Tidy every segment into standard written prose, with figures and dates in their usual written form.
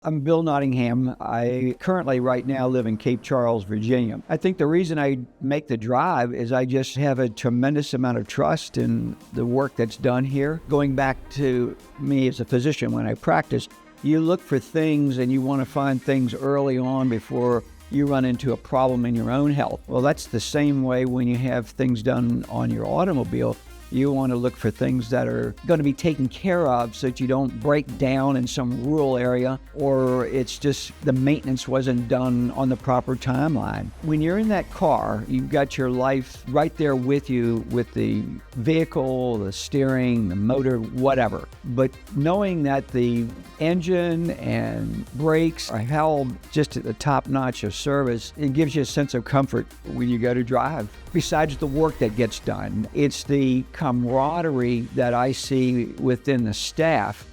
I'm Bill Nottingham. I currently right now live in Cape Charles, Virginia. I think the reason I make the drive is I just have a tremendous amount of trust in the work that's done here. Going back to me as a physician when I practice, you look for things and you want to find things early on before you run into a problem in your own health. Well, that's the same way when you have things done on your automobile. You want to look for things that are going to be taken care of so that you don't break down in some rural area or it's just the maintenance wasn't done on the proper timeline. When you're in that car, you've got your life right there with you with the vehicle, the steering, the motor, whatever. But knowing that the engine and brakes are held just at the top notch of service, it gives you a sense of comfort when you go to drive. Besides the work that gets done, it's the camaraderie that I see within the staff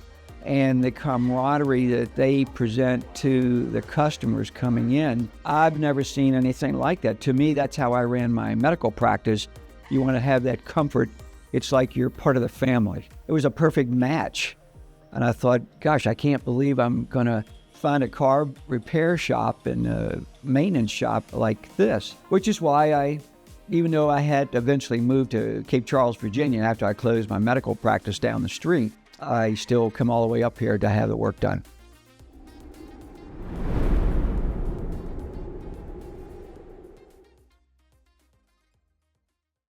and the camaraderie that they present to the customers coming in. I've never seen anything like that. To me, that's how I ran my medical practice. You want to have that comfort. It's like you're part of the family. It was a perfect match. And I thought, gosh, I can't believe I'm going to find a car repair shop and a maintenance shop like this, which is why even though I had eventually moved to Cape Charles, Virginia, after I closed my medical practice down the street, I still come all the way up here to have the work done.